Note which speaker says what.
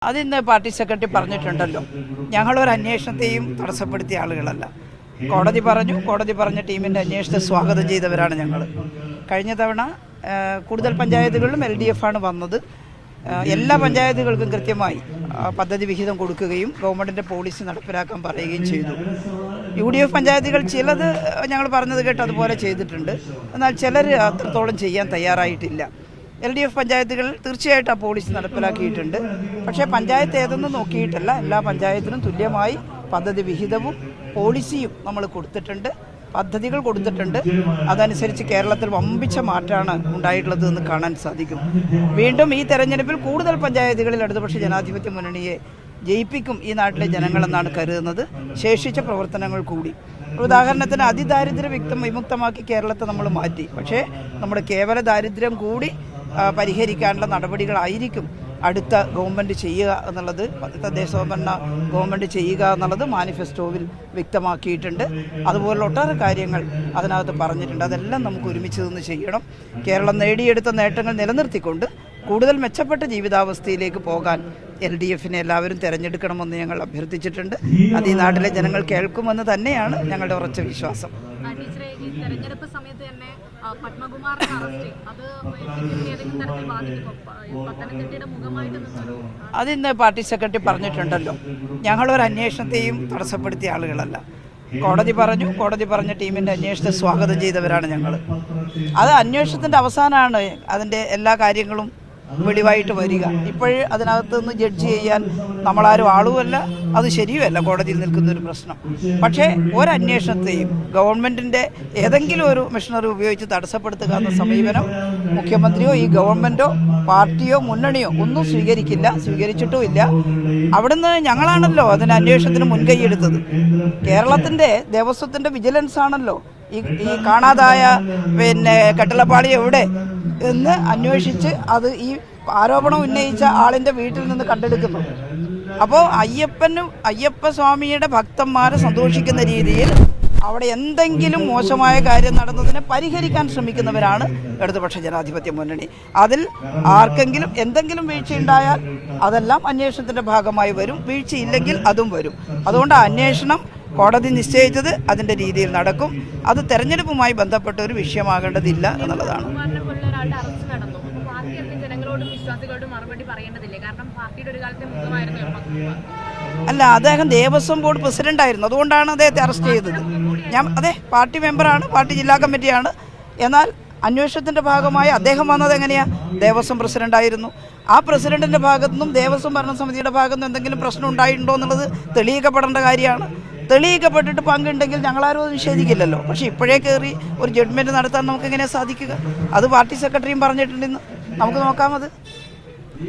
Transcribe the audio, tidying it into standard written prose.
Speaker 1: അതിന്ന് party secretary പറഞ്ഞിട്ടുണ്ടല്ലോ, ഞങ്ങളൊരു അന്വേഷണത്തെയും തടസ്സപ്പെടുത്തിയ ആളുകളല്ല. കോടതി പറഞ്ഞ ടീമിൻ്റെ അന്വേഷണത്തെ സ്വാഗതം ചെയ്തവരാണ് ഞങ്ങൾ. കഴിഞ്ഞ തവണ കൂടുതൽ പഞ്ചായത്തുകളിലും LDF ആണ് വന്നത്. എല്ലാ പഞ്ചായത്തുകൾക്കും കൃത്യമായി പദ്ധതി വിഹിതം കൊടുക്കുകയും ഗവൺമെൻറ്റിൻ്റെ പോളിസി നടപ്പിലാക്കാൻ പറയുകയും ചെയ്തു. UDF പഞ്ചായത്തുകൾ ചിലത് ഞങ്ങൾ പറഞ്ഞത് കേട്ട് അതുപോലെ ചെയ്തിട്ടുണ്ട്. എന്നാൽ ചിലർ അത്രത്തോളം ചെയ്യാൻ തയ്യാറായിട്ടില്ല. LDF പഞ്ചായത്തുകൾ തീർച്ചയായിട്ടും ആ പോളിസി നടപ്പിലാക്കിയിട്ടുണ്ട്. പക്ഷേ പഞ്ചായത്ത് ഏതെന്ന് നോക്കിയിട്ടല്ല, എല്ലാ പഞ്ചായത്തിനും തുല്യമായി പദ്ധതി വിഹിതവും പോളിസിയും നമ്മൾ കൊടുത്തിട്ടുണ്ട്, പദ്ധതികൾ കൊടുത്തിട്ടുണ്ട്. അതനുസരിച്ച് കേരളത്തിൽ വമ്പിച്ച മാറ്റമാണ് ഉണ്ടായിട്ടുള്ളത് എന്ന് കാണാൻ സാധിക്കും. വീണ്ടും ഈ തെരഞ്ഞെടുപ്പിൽ കൂടുതൽ പഞ്ചായത്തുകളിൽ ഇടതുപക്ഷ ജനാധിപത്യ മുന്നണിയെ ജയിപ്പിക്കും ഈ നാട്ടിലെ ജനങ്ങളെന്നാണ് കരുതുന്നത്. ശേഷിച്ച പ്രവർത്തനങ്ങൾ കൂടി, ഉദാഹരണത്തിന് അതിദാരിദ്ര്യ വിമുക്തമാക്കി കേരളത്തെ നമ്മൾ മാറ്റി. പക്ഷേ നമ്മുടെ കേവല ദാരിദ്ര്യം കൂടി പരിഹരിക്കാനുള്ള നടപടികളായിരിക്കും അടുത്ത ഗവൺമെൻറ് ചെയ്യുക എന്നുള്ളത്, തദ്ദേശ സ്വയംഭരണ ഗവൺമെൻറ് ചെയ്യുക എന്നുള്ളത് മാനിഫെസ്റ്റോവിൽ വ്യക്തമാക്കിയിട്ടുണ്ട്. അതുപോലുള്ള ഒട്ടേറെ കാര്യങ്ങൾ അതിനകത്ത് പറഞ്ഞിട്ടുണ്ട്. അതെല്ലാം നമുക്ക് ഒരുമിച്ച് നിന്ന് ചെയ്യണം. കേരളം നേടിയെടുത്ത നേട്ടങ്ങൾ നിലനിർത്തിക്കൊണ്ട് കൂടുതൽ മെച്ചപ്പെട്ട ജീവിതാവസ്ഥയിലേക്ക് പോകാൻ LDFനെ എല്ലാവരും തിരഞ്ഞെടുക്കണമെന്ന് ഞങ്ങൾ അഭ്യർത്ഥിച്ചിട്ടുണ്ട്. അത് ഈ നാട്ടിലെ ജനങ്ങൾ കേൾക്കുമെന്ന് തന്നെയാണ് ഞങ്ങളുടെ ഉറച്ച വിശ്വാസം.
Speaker 2: തെരഞ്ഞെടുപ്പ് സമയത്ത് തന്നെ പത്മകുമാറിന്റെ അറസ്റ്റ്
Speaker 1: അതിന്ന് പാർട്ടി സെക്രട്ടറി പറഞ്ഞിട്ടുണ്ടല്ലോ, ഞങ്ങളൊരു അന്വേഷണത്തെയും തടസ്സപ്പെടുത്തിയ ആളുകളല്ല. കോടതി പറഞ്ഞ ടീമിൻ്റെ അന്വേഷണത്തെ സ്വാഗതം ചെയ്തവരാണ് ഞങ്ങൾ. അത് അന്വേഷണത്തിൻ്റെ അവസാനമാണ് അതിൻ്റെ എല്ലാ കാര്യങ്ങളും വെളിവായിട്ട് വരിക. ഇപ്പോഴേ അതിനകത്ത് നിന്ന് ജഡ്ജ് ചെയ്യാൻ നമ്മളാരും ആളുമല്ല, അത് ശരിയുമല്ല കോടതിയിൽ നിൽക്കുന്നൊരു പ്രശ്നം. പക്ഷേ ഒരന്വേഷണത്തെയും ഗവൺമെൻറ്റിൻ്റെ ഏതെങ്കിലും ഒരു മെഷീനറി ഉപയോഗിച്ച് തടസ്സപ്പെടുത്തുക എന്ന സമീപനം മുഖ്യമന്ത്രിയോ ഈ ഗവൺമെൻറ്റോ പാർട്ടിയോ മുന്നണിയോ ഒന്നും സ്വീകരിച്ചിട്ടുമില്ല. അവിടുന്ന് ഞങ്ങളാണല്ലോ അതിന് അന്വേഷണത്തിന് മുൻകൈയെടുത്തത്. കേരളത്തിൻ്റെ ദേവസ്വത്തിൻ്റെ വിജിലൻസ് ആണല്ലോ ഈ കാണാതായ കട്ടിളപ്പാളി എവിടെ എന്ന് അന്വേഷിച്ച് അത് ഈ ആരോപണം ഉന്നയിച്ച ആളിൻ്റെ വീട്ടിൽ നിന്ന് കണ്ടെടുക്കുന്നു. അപ്പോൾ അയ്യപ്പസ്വാമിയുടെ ഭക്തന്മാരെ സന്തോഷിക്കുന്ന രീതിയിൽ അവിടെ എന്തെങ്കിലും മോശമായ കാര്യം നടന്നതിനെ പരിഹരിക്കാൻ ശ്രമിക്കുന്നവരാണ് ഇടതുപക്ഷ ജനാധിപത്യ മുന്നണി. അതിൽ ആർക്കെങ്കിലും എന്തെങ്കിലും വീഴ്ചയുണ്ടായാൽ അതെല്ലാം അന്വേഷണത്തിൻ്റെ ഭാഗമായി വരും, വീഴ്ചയില്ലെങ്കിൽ അതും വരും. അതുകൊണ്ട് അന്വേഷണം കോടതി നിശ്ചയിച്ചത് അതിൻ്റെ രീതിയിൽ നടക്കും. അത് തെരഞ്ഞെടുപ്പുമായി ബന്ധപ്പെട്ട ഒരു വിഷയമാകേണ്ടതില്ല എന്നുള്ളതാണ്. അല്ല, അദ്ദേഹം ദേവസ്വം ബോർഡ് പ്രസിഡന്റായിരുന്നു, അതുകൊണ്ടാണ് അദ്ദേഹത്തെ അറസ്റ്റ് ചെയ്തത്. അതെ, പാർട്ടി മെമ്പറാണ്, പാർട്ടി ജില്ലാ കമ്മിറ്റിയാണ്. എന്നാൽ അന്വേഷണത്തിൻ്റെ ഭാഗമായി അദ്ദേഹം വന്നത് എങ്ങനെയാണ്? ദേവസ്വം പ്രസിഡന്റായിരുന്നു. ആ പ്രസിഡന്റിൻ്റെ ഭാഗത്തു നിന്നും ദേവസ്വം ഭരണസമിതിയുടെ ഭാഗത്തു നിന്നും എന്തെങ്കിലും പ്രശ്നം ഉണ്ടായിട്ടുണ്ടോ എന്നുള്ളത് തെളിയിക്കപ്പെടേണ്ട കാര്യമാണ്. തെളിയിക്കപ്പെട്ടിട്ട് പങ്കുണ്ടെങ്കിൽ ഞങ്ങളാരും അത് നിഷേധിക്കില്ലല്ലോ. പക്ഷേ ഇപ്പോഴേ കയറി ഒരു ജഡ്ജ്മെൻറ്റ് നടത്താൻ നമുക്ക് എങ്ങനെ സാധിക്കുക? അത് പാർട്ടി സെക്രട്ടറിയും പറഞ്ഞിട്ടുണ്ടെന്ന് നമുക്ക് നോക്കാമത്.